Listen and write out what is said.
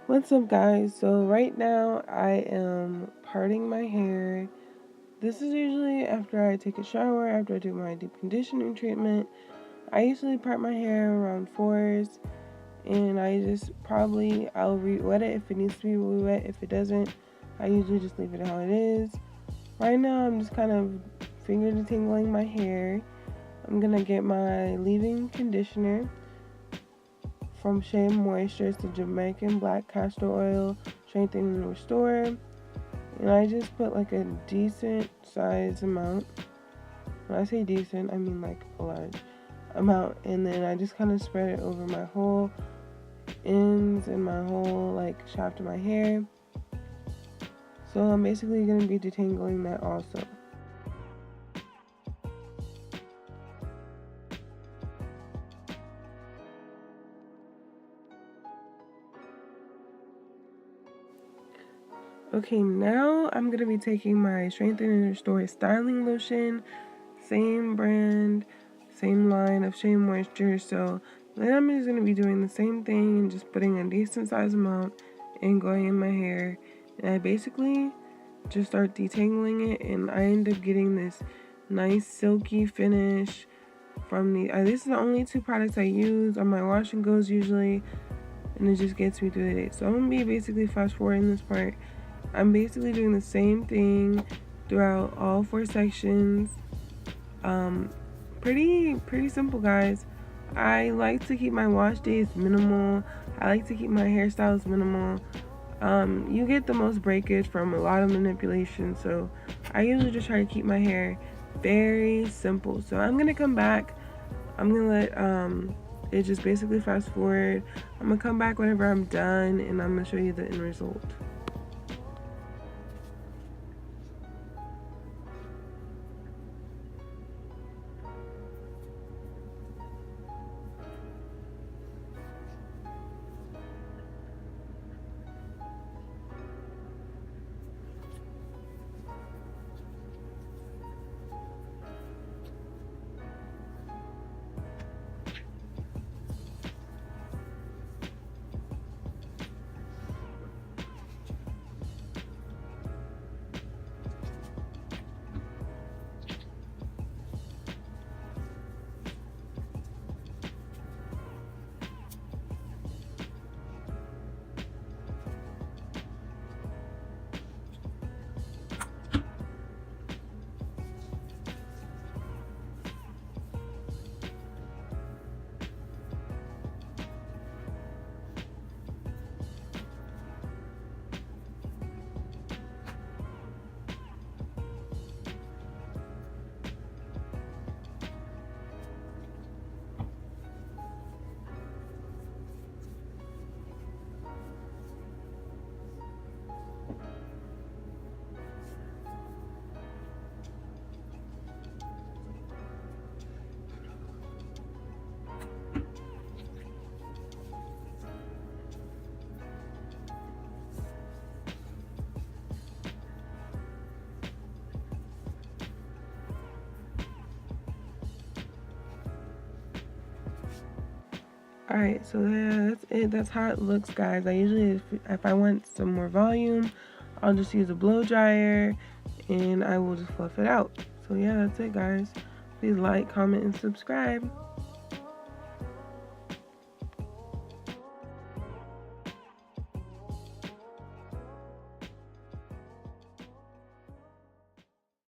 What's up, guys? So right now I am parting my hair. This is usually after I take a shower, after I do my deep conditioning treatment. I usually part my hair around 4s, and I'll re-wet it if it needs to be re-wet. If it doesn't, I usually just leave it how it is. Right now I'm just kind of finger detangling my hair. I'm gonna get my leave-in conditioner from Shea Moisture. It's the Jamaican Black Castor Oil Strengthen and Restore. And I just put like a decent size amount. When I say decent, I mean like a large amount. And then I just kind of spread it over my whole ends and my whole like shaft of my hair. So I'm basically going to be detangling that also. Okay, now I'm going to be taking my Strengthen and Restore Styling Lotion. Same brand, same line of Shea Moisture. So then I'm just going to be doing the same thing and just putting a decent size amount and going in my hair. And I basically just start detangling it, and I end up getting this nice silky finish from this is the only two products I use on my wash and goes usually, and it just gets me through the day. So I'm going to be basically fast forwarding this part. I'm basically doing the same thing throughout all 4 sections. Pretty simple, guys. I like to keep my wash days minimal. I like to keep my hairstyles minimal. You get the most breakage from a lot of manipulation, so I usually just try to keep my hair very simple. So I'm gonna come back. I'm gonna let it just basically fast forward. I'm gonna come back whenever I'm done, and I'm gonna show you the end result. Alright, so yeah, that's it. That's how it looks, guys. I usually, if I want some more volume, I'll just use a blow dryer and I will just fluff it out. So yeah, that's it, guys. Please like, comment, and subscribe.